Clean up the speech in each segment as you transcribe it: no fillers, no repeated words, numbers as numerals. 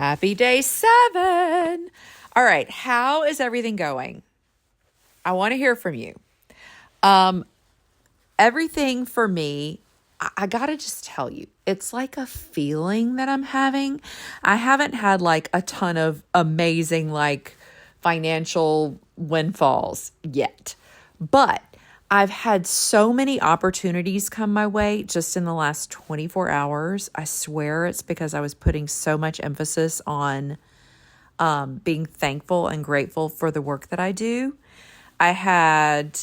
Happy day 7. All right. How is everything going? I want to hear from you. Everything for me, I got to just tell you, it's like a feeling that I'm having. I haven't had like a ton of amazing like financial windfalls yet, but I've had so many opportunities come my way just in the last 24 hours. I swear it's because I was putting so much emphasis on being thankful and grateful for the work that I do. I had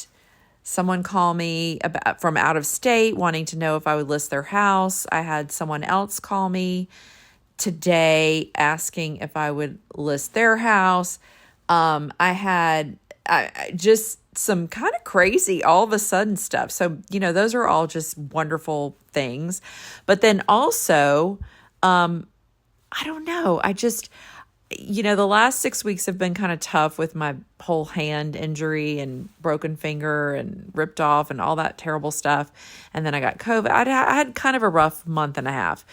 someone call me from out of state wanting to know if I would list their house. I had someone else call me today asking if I would list their house. I had just some kind of crazy all of a sudden stuff. So, those are all just wonderful things. But then also, I don't know. The last 6 weeks have been kind of tough with my whole hand injury and broken finger and ripped off and all that terrible stuff. And then I got COVID. I had kind of a rough month and a half.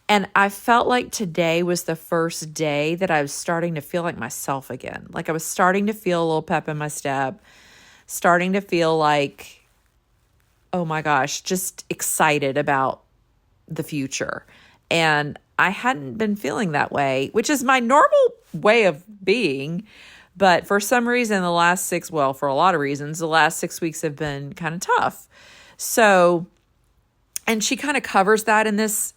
And I felt like today was the first day that I was starting to feel like myself again. Like I was starting to feel a little pep in my step, starting to feel like, oh my gosh, just excited about the future. And I hadn't been feeling that way, which is my normal way of being. But for some reason, for a lot of reasons, the last 6 weeks have been kind of tough. So, and she kind of covers that in this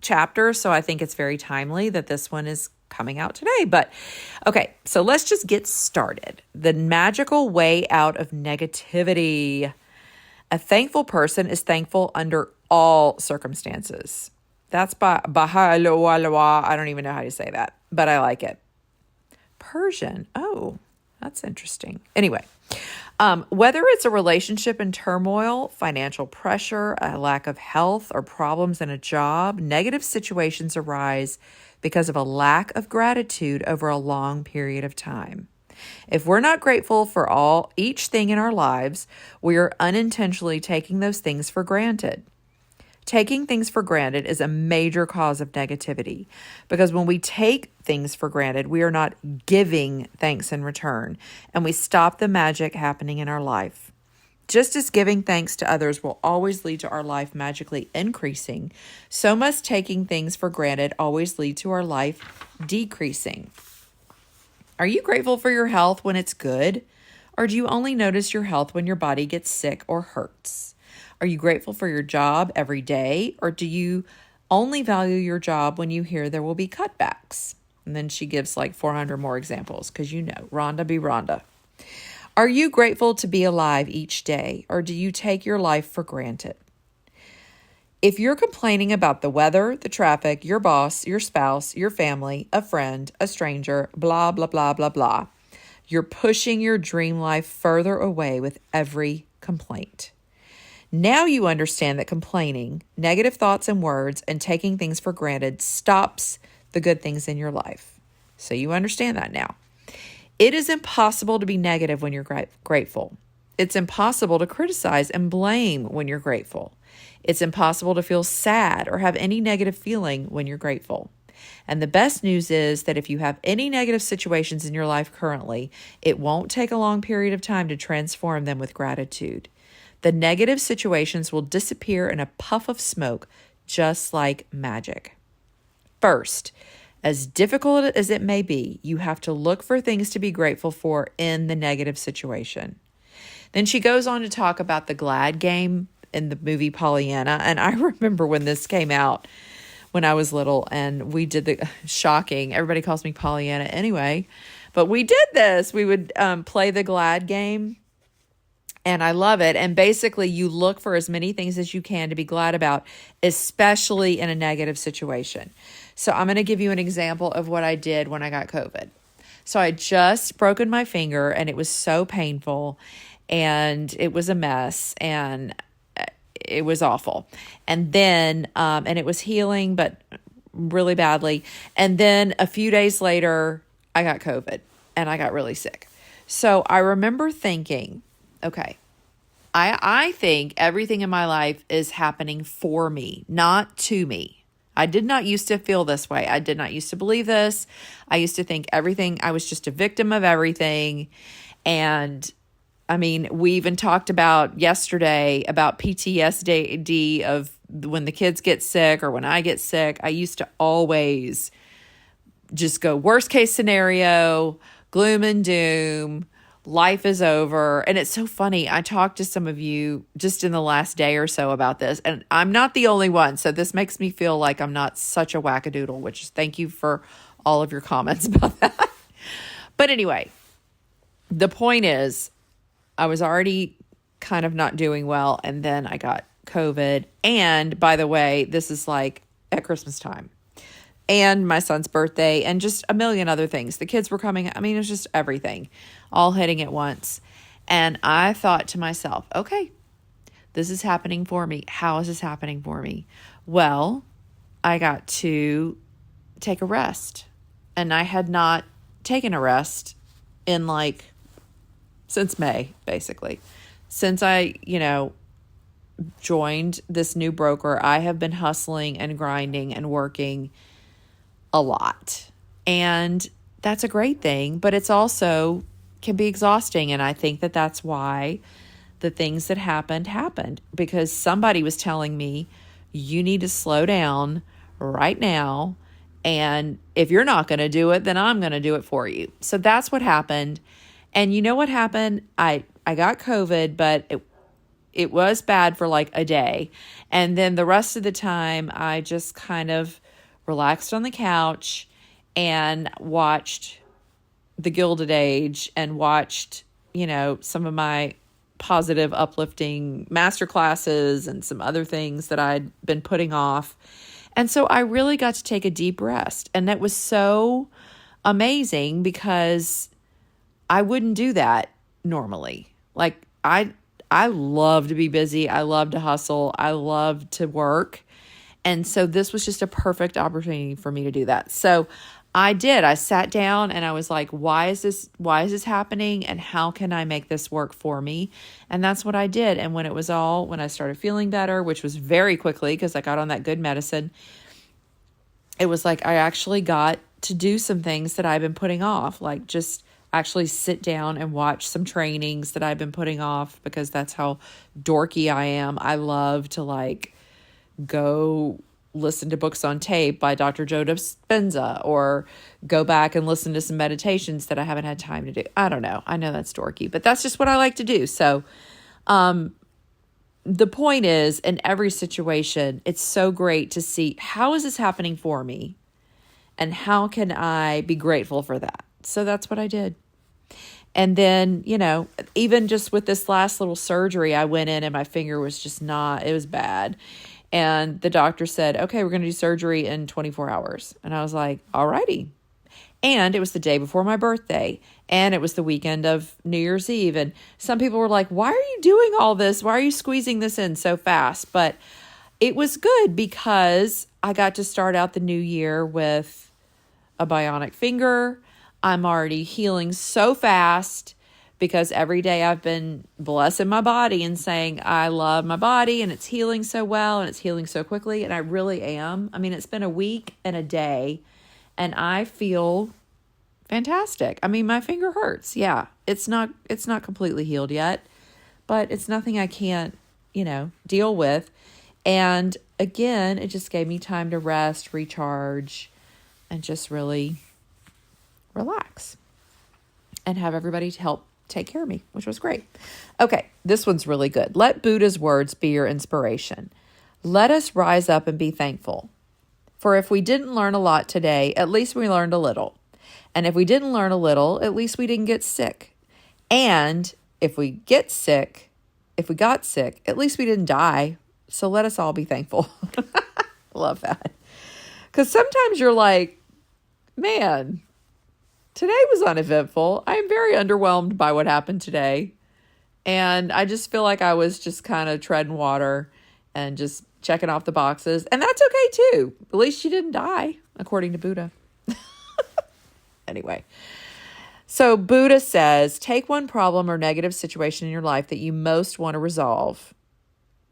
chapter. So I think it's very timely that this one is coming out today. But okay, so let's just get started. The magical way out of negativity. A thankful person is thankful under all circumstances. That's by Baha'u'llah. I don't even know how to say that, but I like it. Persian. Oh, that's interesting. Anyway, whether it's a relationship in turmoil, financial pressure, a lack of health, or problems in a job, negative situations arise because of a lack of gratitude over a long period of time. If we're not grateful for each thing in our lives, we are unintentionally taking those things for granted. Taking things for granted is a major cause of negativity because when we take things for granted, we are not giving thanks in return, and we stop the magic happening in our life. Just as giving thanks to others will always lead to our life magically increasing, so must taking things for granted always lead to our life decreasing. Are you grateful for your health when it's good? Or do you only notice your health when your body gets sick or hurts? Are you grateful for your job every day? Or do you only value your job when you hear there will be cutbacks? And then she gives like 400 more examples because Rhonda be Rhonda. Are you grateful to be alive each day? Or do you take your life for granted? If you're complaining about the weather, the traffic, your boss, your spouse, your family, a friend, a stranger, blah, blah, blah, blah, blah, you're pushing your dream life further away with every complaint. Now you understand that complaining, negative thoughts and words, and taking things for granted stops the good things in your life. So you understand that now. It is impossible to be negative when you're grateful. It's impossible to criticize and blame when you're grateful. It's impossible to feel sad or have any negative feeling when you're grateful. And the best news is that if you have any negative situations in your life currently, it won't take a long period of time to transform them with gratitude. The negative situations will disappear in a puff of smoke, just like magic. First, as difficult as it may be, you have to look for things to be grateful for in the negative situation. Then she goes on to talk about the glad game in the movie Pollyanna. And I remember when this came out when I was little and we did shocking. Everybody calls me Pollyanna anyway, but we did this. We would play the glad game. And I love it. And basically, you look for as many things as you can to be glad about, especially in a negative situation. So I'm going to give you an example of what I did when I got COVID. So I just broken my finger and it was so painful and it was a mess and it was awful. And then, and it was healing, but really badly. And then a few days later, I got COVID and I got really sick. So I remember thinking, okay, I think everything in my life is happening for me, not to me. I did not used to feel this way. I did not used to believe this. I used to think I was just a victim of everything. And I mean, we even talked about yesterday about PTSD of when the kids get sick or when I get sick. I used to always just go worst case scenario, gloom and doom, life is over. And it's so funny. I talked to some of you just in the last day or so about this, and I'm not the only one. So this makes me feel like I'm not such a wackadoodle, which thank you for all of your comments about that. But anyway, the point is, I was already kind of not doing well, and then I got COVID. And by the way, this is like at Christmas time and my son's birthday and just a million other things. The kids were coming. I mean, it was just everything all hitting at once. And I thought to myself, okay, this is happening for me. How is this happening for me? Well, I got to take a rest, and I had not taken a rest in since May, basically. Since I, joined this new broker, I have been hustling and grinding and working a lot. And that's a great thing, but it's also can be exhausting. And I think that that's why the things that happened, because somebody was telling me, you need to slow down right now. And if you're not going to do it, then I'm going to do it for you. So that's what happened. And you know what happened? I got COVID, but it was bad for like a day. And then the rest of the time, I just kind of relaxed on the couch and watched The Gilded Age and watched, some of my positive, uplifting master classes and some other things that I'd been putting off. And so I really got to take a deep rest. And that was so amazing because I wouldn't do that normally. Like I love to be busy. I love to hustle. I love to work. And so this was just a perfect opportunity for me to do that. So I did. I sat down and I was like, why is this happening? And how can I make this work for me? And that's what I did. And when I started feeling better, which was very quickly because I got on that good medicine, it was like I actually got to do some things that I've been putting off, like just actually sit down and watch some trainings that I've been putting off because that's how dorky I am. I love to go listen to books on tape by Dr. Joe Dispenza or go back and listen to some meditations that I haven't had time to do. I don't know. I know that's dorky, but that's just what I like to do. So, the point is, in every situation, it's so great to see how is this happening for me and how can I be grateful for that? So that's what I did. And then, even just with this last little surgery, I went in and my finger was just it was bad. And the doctor said, okay, we're going to do surgery in 24 hours. And I was like, all righty. And it was the day before my birthday. And it was the weekend of New Year's Eve. And some people were like, why are you doing all this? Why are you squeezing this in so fast? But it was good because I got to start out the new year with a bionic finger. I'm already healing so fast because every day I've been blessing my body and saying, I love my body and it's healing so well and it's healing so quickly. And I really am. I mean, it's been a week and a day and I feel fantastic. I mean, my finger hurts. Yeah, it's not completely healed yet, but it's nothing I can't, deal with. And again, it just gave me time to rest, recharge, and just really relax and have everybody to help take care of me, which was great. Okay, this one's really good. Let Buddha's words be your inspiration. Let us rise up and be thankful. For if we didn't learn a lot today, at least we learned a little. And if we didn't learn a little, at least we didn't get sick. And if we got sick, at least we didn't die. So let us all be thankful. Love that. Because sometimes you're like, man, today was uneventful. I am very underwhelmed by what happened today. And I just feel like I was just kind of treading water and just checking off the boxes. And that's okay too. At least you didn't die, according to Buddha. Anyway, so Buddha says, take one problem or negative situation in your life that you most want to resolve.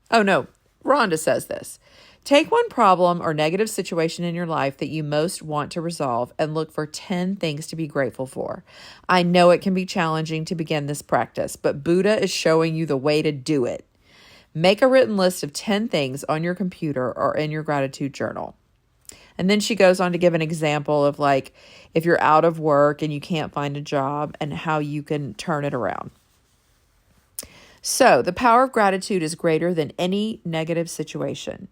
Oh no, Rhonda says this. Take one problem or negative situation in your life that you most want to resolve and look for 10 things to be grateful for. I know it can be challenging to begin this practice, but Buddha is showing you the way to do it. Make a written list of 10 things on your computer or in your gratitude journal. And then she goes on to give an example of like if you're out of work and you can't find a job and how you can turn it around. So the power of gratitude is greater than any negative situation.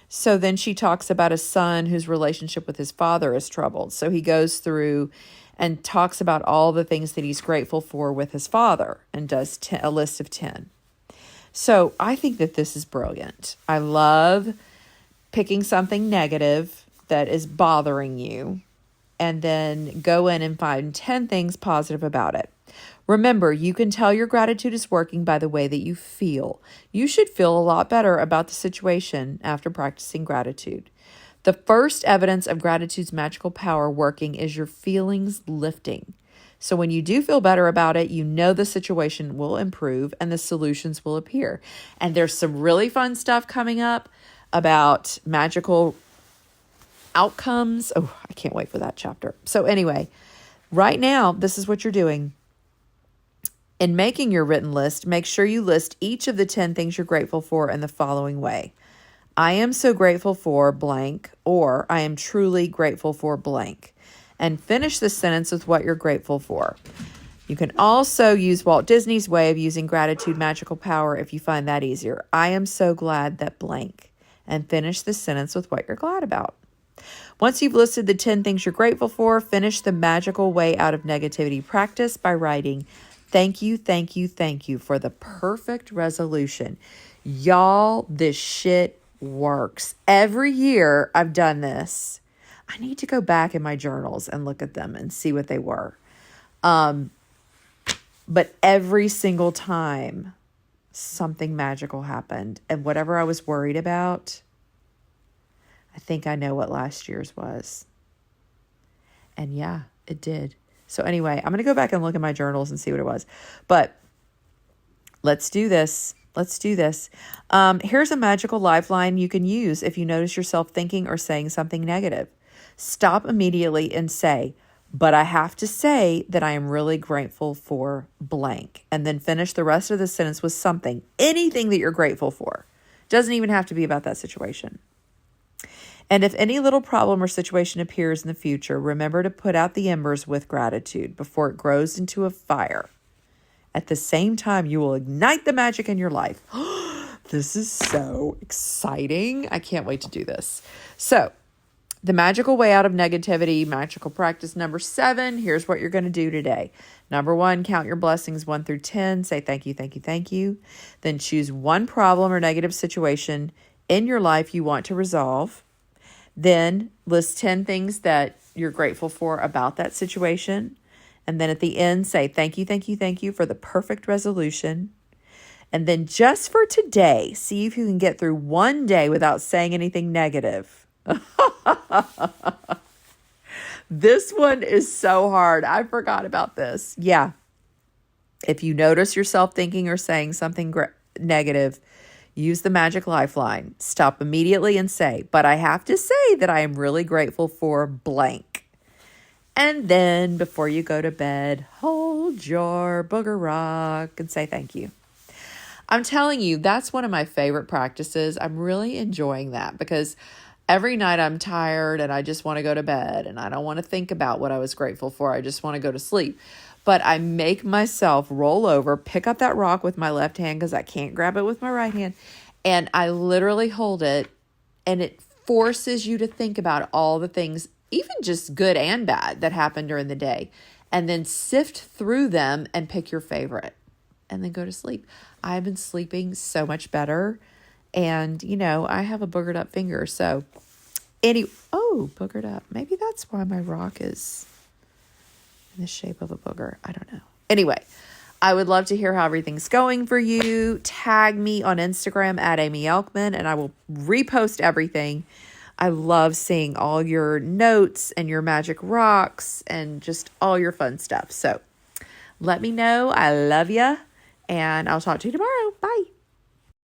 So then she talks about a son whose relationship with his father is troubled. So he goes through and talks about all the things that he's grateful for with his father and does a list of 10. So I think that this is brilliant. I love picking something negative that is bothering you and then go in and find 10 things positive about it. Remember, you can tell your gratitude is working by the way that you feel. You should feel a lot better about the situation after practicing gratitude. The first evidence of gratitude's magical power working is your feelings lifting. So when you do feel better about it, you know the situation will improve and the solutions will appear. And there's some really fun stuff coming up about magical outcomes. Oh, I can't wait for that chapter. So anyway, right now, this is what you're doing. In making your written list, make sure you list each of the 10 things you're grateful for in the following way. I am so grateful for blank, or I am truly grateful for blank. And finish the sentence with what you're grateful for. You can also use Walt Disney's way of using gratitude magical power if you find that easier. I am so glad that blank. And finish the sentence with what you're glad about. Once you've listed the 10 things you're grateful for, finish the magical way out of negativity practice by writing, thank you, thank you, thank you for the perfect resolution. Y'all, this shit works. Every year I've done this. I need to go back in my journals and look at them and see what they were. But every single time something magical happened, and whatever I was worried about, I think I know what last year's was. And yeah, it did. So anyway, I'm going to go back and look at my journals and see what it was. But let's do this. Let's do this. Here's a magical lifeline you can use if you notice yourself thinking or saying something negative. Stop immediately and say, but I have to say that I am really grateful for blank. And then finish the rest of the sentence with something, anything that you're grateful for. Doesn't even have to be about that situation. And if any little problem or situation appears in the future, remember to put out the embers with gratitude before it grows into a fire. At the same time, you will ignite the magic in your life. This is so exciting. I can't wait to do this. So, the magical way out of negativity, magical practice number 7. Here's what you're going to do today. Number 1, count your blessings 1 through 10. Say thank you, thank you, thank you. Then choose one problem or negative situation in your life you want to resolve. Then list 10 things that you're grateful for about that situation. And then at the end, say thank you, thank you, thank you for the perfect resolution. And then just for today, see if you can get through one day without saying anything negative. This one is so hard. I forgot about this. Yeah. If you notice yourself thinking or saying something negative, use the magic lifeline. Stop immediately and say, but I have to say that I am really grateful for blank. And then before you go to bed, hold your booger rock and say thank you. I'm telling you, that's one of my favorite practices. I'm really enjoying that because every night I'm tired and I just want to go to bed and I don't want to think about what I was grateful for. I just want to go to sleep. But I make myself roll over, pick up that rock with my left hand because I can't grab it with my right hand. And I literally hold it and it forces you to think about all the things, even just good and bad, that happened during the day. And then sift through them and pick your favorite and then go to sleep. I've been sleeping so much better. And, you know, I have a boogered up finger. So, boogered up. Maybe that's why my rock is in the shape of a booger. I don't know. Anyway, I would love to hear how everything's going for you. Tag me on Instagram at Aimee Elkman and I will repost everything. I love seeing all your notes and your magic rocks and just all your fun stuff. So let me know. I love you and I'll talk to you tomorrow. Bye.